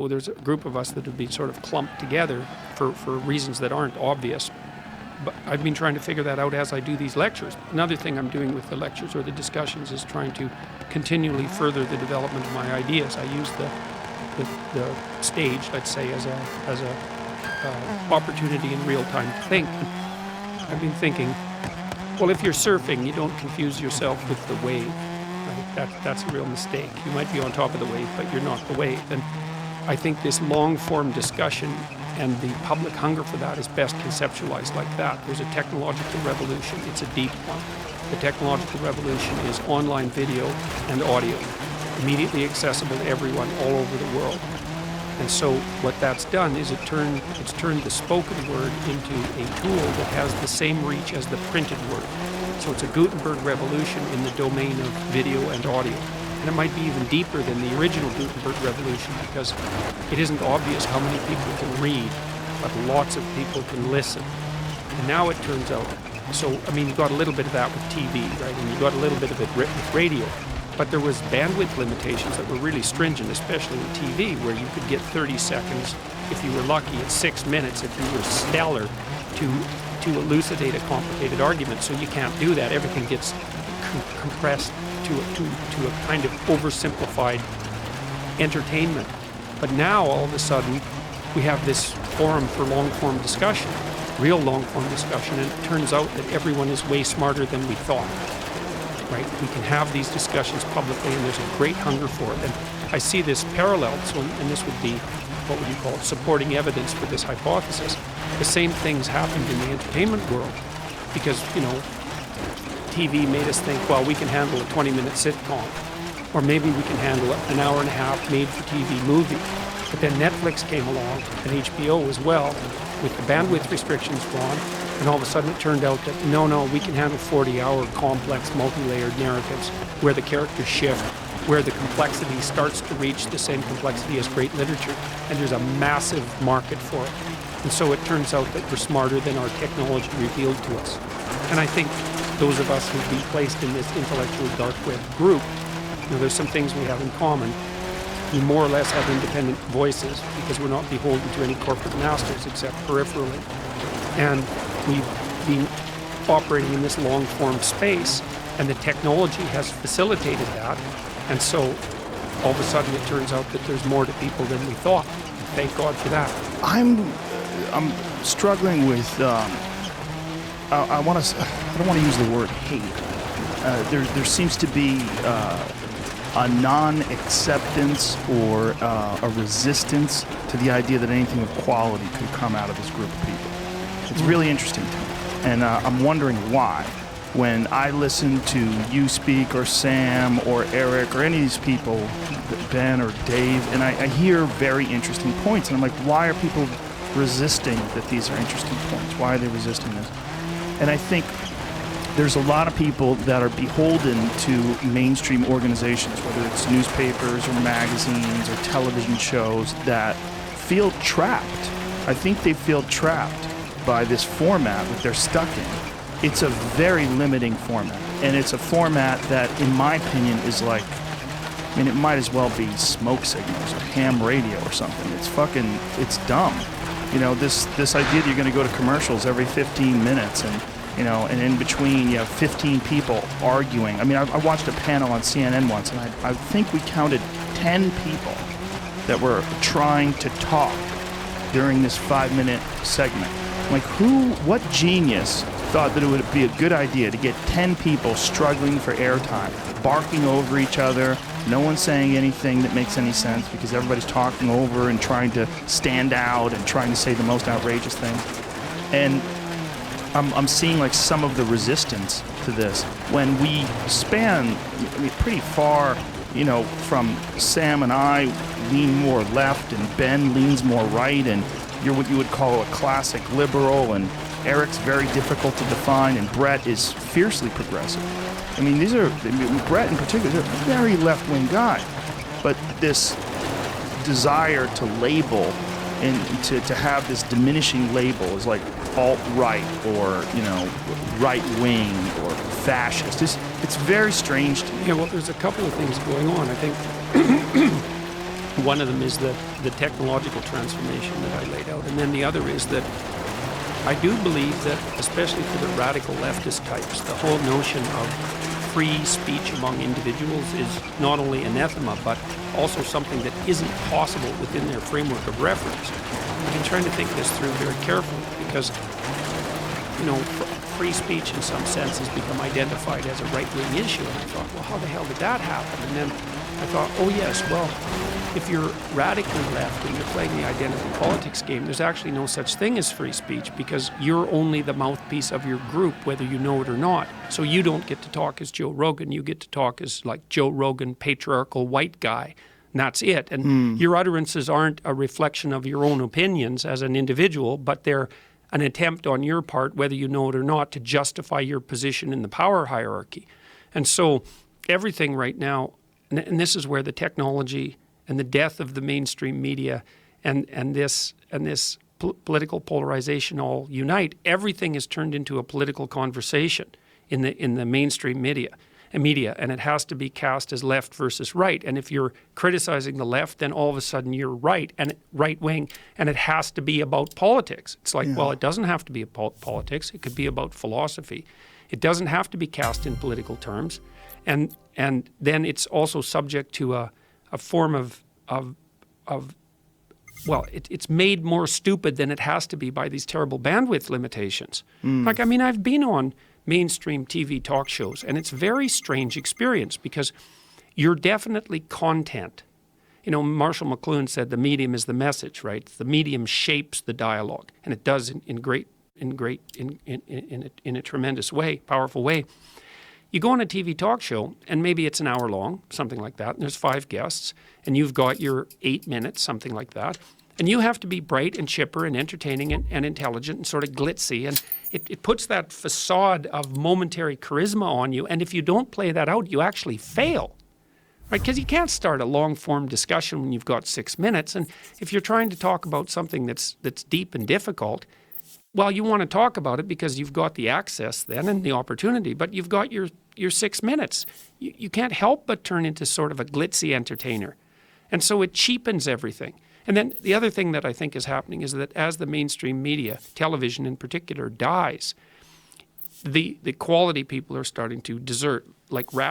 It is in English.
Well, there's a group of us that have been sort of clumped together for reasons that aren't obvious. But I've been trying to figure that out as I do these lectures. Another thing I'm doing with the lectures or the discussions is trying to continually further the development of my ideas. I use the stage, let's say, as a opportunity in real time to think. I've been thinking, well, if you're surfing, you don't confuse yourself with the wave. Right? That's a real mistake. You might be on top of the wave, but you're not the wave. And I think this long-form discussion and the public hunger for that is best conceptualized like that. There's a technological revolution. It's a deep one. The technological revolution is online video and audio, immediately accessible to everyone all over the world. And so what that's done is it's turned the spoken word into a tool that has the same reach as the printed word. So it's a Gutenberg revolution in the domain of video and audio. And it might be even deeper than the original Gutenberg revolution because it isn't obvious how many people can read, but lots of people can listen. And now it turns out, so, I mean, you got a little bit of that with TV, right? And you got a little bit of it with radio. But there was bandwidth limitations that were really stringent, especially with TV, where you could get 30 seconds if you were lucky, at 6 minutes if you were stellar to elucidate a complicated argument. So you can't do that. Everything gets compressed to a kind of oversimplified entertainment. But now, all of a sudden, we have this forum for long-form discussion, real long-form discussion, and it turns out that everyone is way smarter than we thought. Right? We can have these discussions publicly, and there's a great hunger for it. And I see this parallel, and this would be, what would you call it, supporting evidence for this hypothesis. The same things happened in the entertainment world, because, you know, TV made us think, well, we can handle a 20-minute sitcom, or maybe we can handle an hour and a half made-for-TV movie. But then Netflix came along, and HBO as well, with the bandwidth restrictions gone, and all of a sudden it turned out that, no, we can handle 40-hour complex, multi-layered narratives where the characters shift, where the complexity starts to reach the same complexity as great literature, and there's a massive market for it. And so it turns out that we're smarter than our technology revealed to us. And I think those of us who've been placed in this intellectual dark web group, you know, there's some things we have in common. We more or less have independent voices because we're not beholden to any corporate masters except peripherally. And we've been operating in this long-form space, and the technology has facilitated that. And so all of a sudden it turns out that there's more to people than we thought. Thank God for that. I'm struggling with I don't want to use the word hate. There seems to be a non-acceptance or a resistance to the idea that anything of quality could come out of this group of people. It's really interesting to me, and I'm wondering why. When I listen to you speak, or Sam, or Eric, or any of these people, Ben or Dave, and I hear very interesting points, and I'm like, why are people resisting that these are interesting points? Why are they resisting this? And I think there's a lot of people that are beholden to mainstream organizations, whether it's newspapers or magazines or television shows, that feel trapped. I think they feel trapped by this format that they're stuck in. It's a very limiting format, and it's a format that, in my opinion, is like, I mean, it might as well be smoke signals or ham radio or something. It's dumb. You know, this idea that you're going to go to commercials every 15 minutes and, you know, and in between you have 15 people arguing. I mean, I watched a panel on CNN once, and I think we counted 10 people that were trying to talk during this 5-minute segment. Like, what genius thought that it would be a good idea to get 10 people struggling for airtime, barking over each other, no one saying anything that makes any sense because everybody's talking over and trying to stand out and trying to say the most outrageous thing. And I'm seeing like some of the resistance to this when we span, I mean, pretty far, you know, from Sam and I lean more left and Ben leans more right, and you're what you would call a classic liberal, and Eric's very difficult to define, and Brett is fiercely progressive. I mean, Brett in particular is a very left-wing guy, but this desire to label and to have this diminishing label is like alt-right or, you know, right-wing or fascist. It's very strange to me. Yeah, well, there's a couple of things going on. I think One of them is the technological transformation that I laid out. And then the other is that I do believe that, especially for the radical leftist types, the whole notion of free speech among individuals is not only anathema, but also something that isn't possible within their framework of reference. I've been trying to think this through very carefully because, free speech in some sense has become identified as a right-wing issue. And I thought, well, how the hell did that happen? And then I thought, oh yes, well, if you're radically left and you're playing the identity politics game, there's actually no such thing as free speech because you're only the mouthpiece of your group, whether you know it or not. So you don't get to talk as Joe Rogan. You get to talk as like Joe Rogan, patriarchal white guy. And that's it. And your utterances aren't a reflection of your own opinions as an individual, but they're an attempt on your part, whether you know it or not, to justify your position in the power hierarchy. And so everything right now, and this is where the technology and the death of the mainstream media and this political polarization all unite, everything is turned into a political conversation in the mainstream media, and it has to be cast as left versus right. And if you're criticizing the left, then all of a sudden you're right and right wing, and it has to be about politics. It's like, well, it doesn't have to be about politics. It could be about philosophy. It doesn't have to be cast in political terms, and then it's also subject to a form of it's made more stupid than it has to be by these terrible bandwidth limitations. Like, I mean, I've been on mainstream TV talk shows, and it's a very strange experience because you're definitely content. Marshall McLuhan said the medium is the message, right? The medium shapes the dialogue, and it does in a tremendous way, powerful way. You go on a TV talk show, and maybe it's an hour long, something like that, and there's 5 guests, and you've got your 8 minutes, something like that, and you have to be bright and chipper and entertaining and intelligent and sort of glitzy, and it puts that facade of momentary charisma on you, and if you don't play that out, you actually fail, right? Because you can't start a long-form discussion when you've got 6 minutes, and if you're trying to talk about something that's deep and difficult, well, you want to talk about it because you've got the access then and the opportunity, but you've got your 6 minutes. You can't help but turn into sort of a glitzy entertainer. And so it cheapens everything. And then the other thing that I think is happening is that as the mainstream media, television in particular, dies, the quality people are starting to desert, like rat